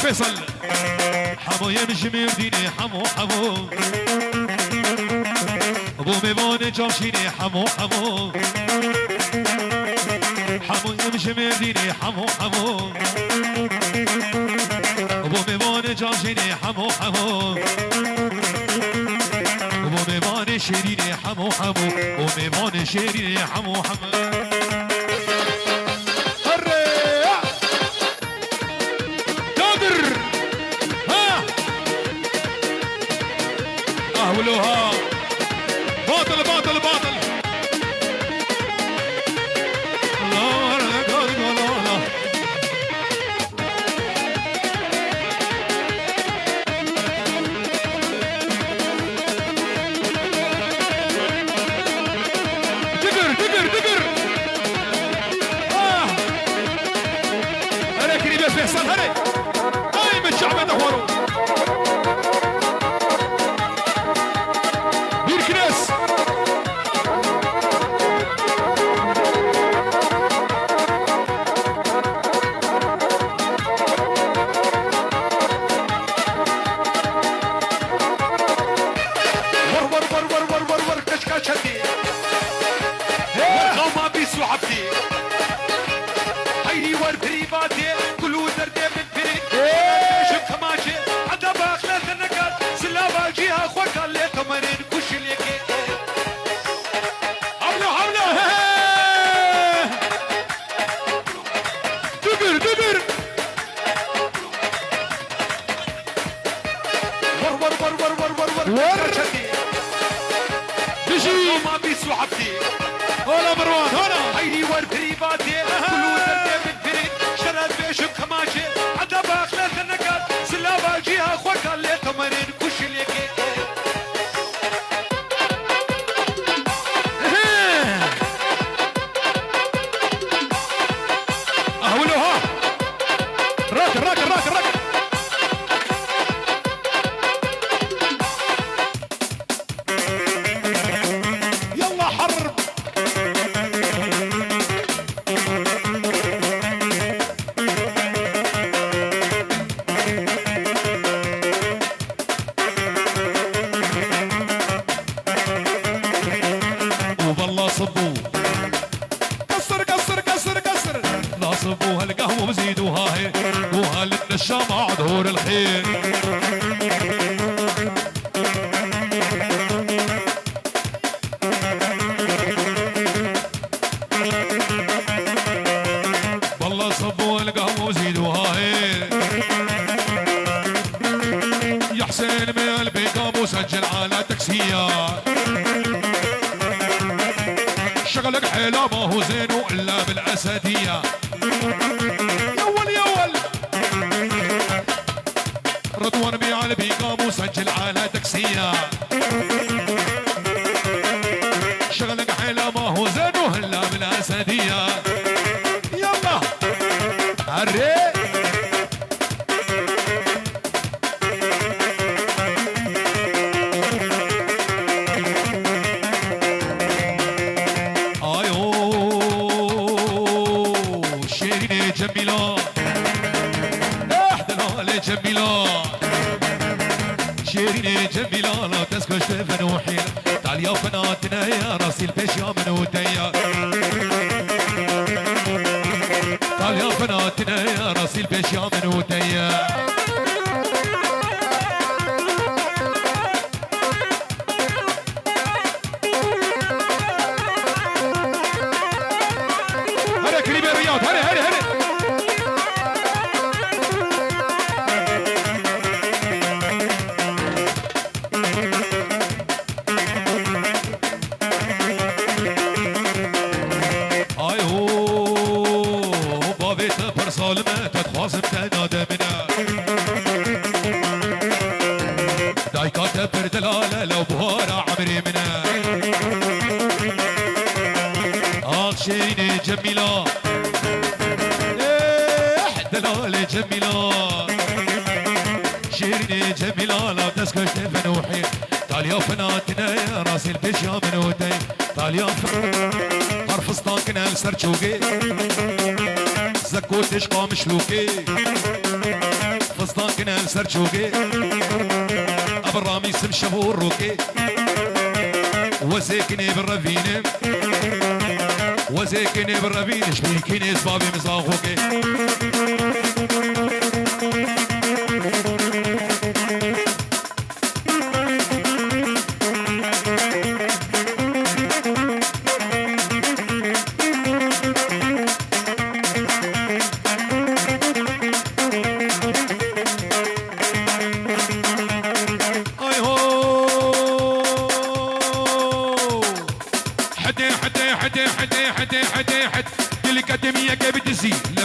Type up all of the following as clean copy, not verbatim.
فيصل حمو يمشي مرديني حمو حمو ابو ميمون جاشيني حمو حمو حمو يمشي مرديني حمو حمو ابو ميمون جاشيني حمو حمو ابو ميمون شيريني حمو حمو ابو ميمون شيريني حمو حمو ولوها باطل باطل باطل لا لا لا لا دقر دقر دقر هلا كريمة فيصل هلا هاي من شعب دهورو هلا مروان هلا هيدي وربري باتي كلو درد من فريد شرد بيشم خماشي عدا باخلة النقاد سلابا جيها خوك اللي تمرين كوش ليكي اهولو ها راكر راكر راكر راكر يلا حرب وبالله صبوا كسر كسر كسر كسر لا صبوا هالقهوة وزيدوها هي وهالنشامة عدور الخير والله صبوا هالقهوة وزيدوها هي يا حسين من البيقام وسجل على تاكسيات شغلك حيلة ما هو زين إلا بالأسدية يول يول رضوان بيع البيقام وسجل على تاكسية شغلك حيلة ما هو زين إلا بالأسدية يلا هري جميلة احدى جميلة شيريني جميلة لا تسكش فنوحيل تعال يا فناتنا يا راسي البيش يا منوتيا تعال يا فناتنا يا راسي البيش يا منوتيا هلا كريمة رياض هلا هلا هلا ظالمة تتخاصم تنادى منا دايكا تبر دلالة لو بهارة عمري منا شيريني جميلة دلالة جميلة شيريني جميلة لا تسكش فنوحي تعال يا فناتنا يا راسي البيش يا منوتي تعال يا طرفستان كنا لسرچوقي زكوت عشقا مشلوكي مصداقنا السرشوقي ابو الرامي سم شبور روكي وساكني بالرفينه وساكني بالرفينه شبيكيني صبابي مزاغوكي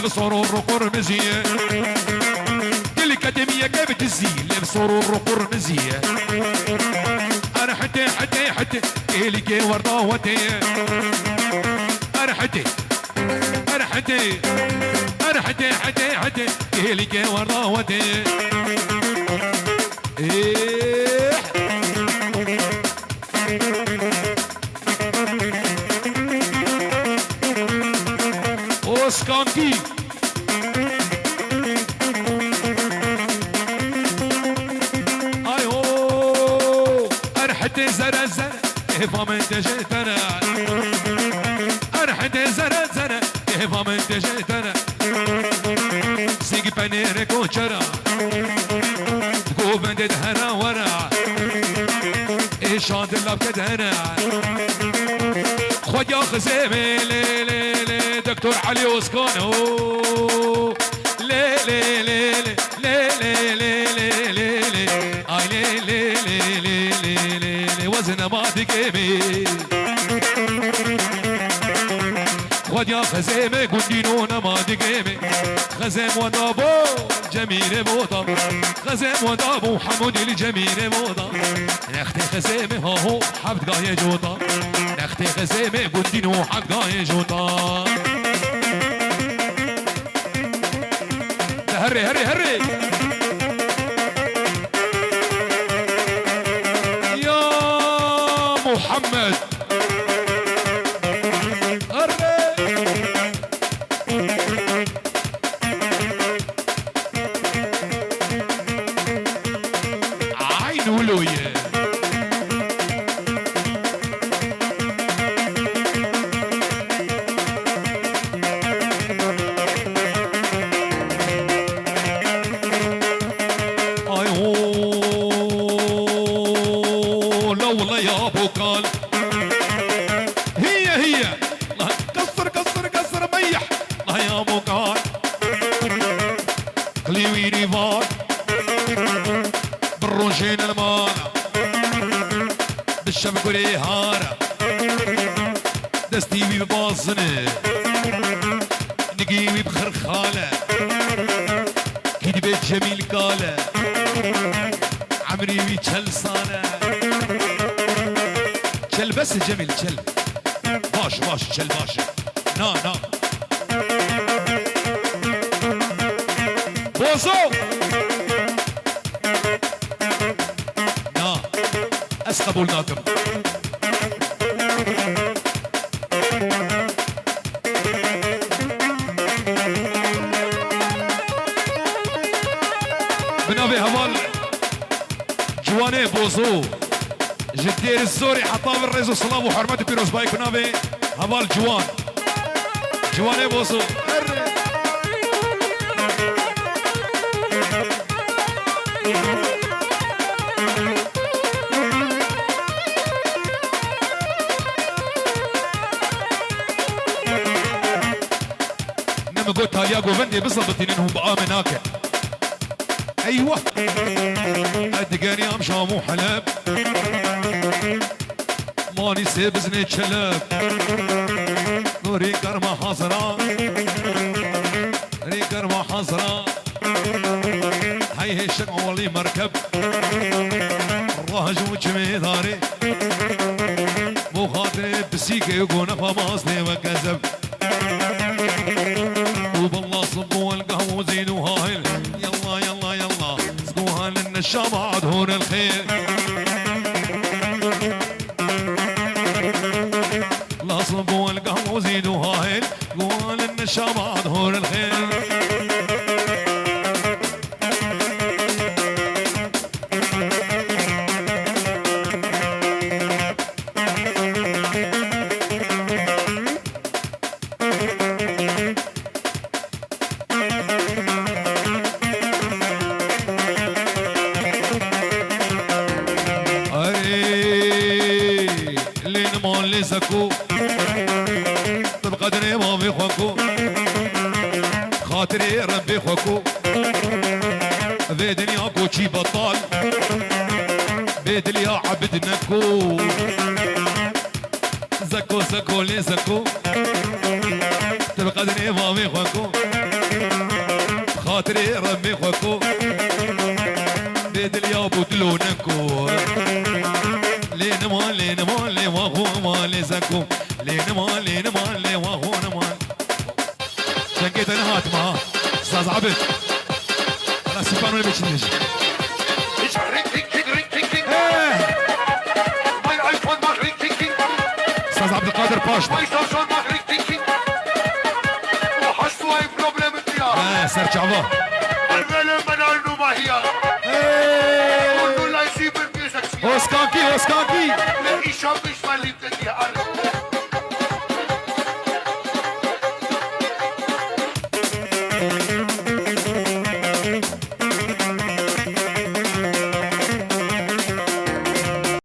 بصرور قرمزية الأكاديمية جابت الزين بصرور قرمزية أنا حتى اللي جاي ورده وديه أنا حتى اللي جاي ورده وديه إيه اوسكانكي فمن تجيتنا أرحت زرزنا فمن تجيتنا سيق بنيرك وشرع قوبن تدهنا ورع إيش عاد الله بكدهنا خد يا خزيمي لي لي لي دكتور علي وسكانو لي لي لي لي لي لي لي لي لي آي لي لي لي لي لي لي وزن ما تقيمي خد يا خزيمي قندينونا ما تقيمي خزيم ودابو جميل بوطا خزيم ودابو حمود الجميل بوطا نختي خزيمي هو حبت قاية جوطا نختي خزيمي قندينو حبت قاية جوطا هري هري هري يا محمد عين ولوية لولا يا ابو قال هي كسر ميح لا يا ابو قال قليويني فار بالروجين المانا بالشبك والإهانة دستيوي بباصنة نقيوي بخرخالة كيدي بيت جميل قالة عمري تشلصانة تشل بس جميل تشل باش تشل باش نا بوزو نا اسقبولناكم بنابي هوال جواني بوزو جدير الزوري حطاب الرئيس صلاب وحرمات بيروز بايك بنابي هوال جواني بوزو نما قلت هالياقو فندي بالضبط انهم بقى مناك ايوه ادقاني ام شامو حلب ماني سيبزني تشلب نوري كرمه حصرا ري كرمه حصرا هاي الشقع واللي مركب الراج وجمي داري مو خاطري بسيكي يكون فماصلي وكذب وبالله صبوا القهوه وزينوا هايل يلا سقوها للنشام عدهون الخير لا صبوا القهوه وزينوا هايل سقوها للنشام عدهون الخير سكو بقدر مامي خوكو خاطري ربي خوكو في دنياكو شي بطال بيدل يا عبد نكو زكو زكو لي زكو بقدر مامي خوكو خاطري ربي خوكو بيدل يا بودلو نكو لين مال لين مال لي وهو مال زكو لين مال لين مال لي وهو مال شنقيت انا هاتما استاذ عبد انا سبحان اللي بيشنج استاذ عبد القادر باش سيرش عبا اوسكانكي اوسكانكي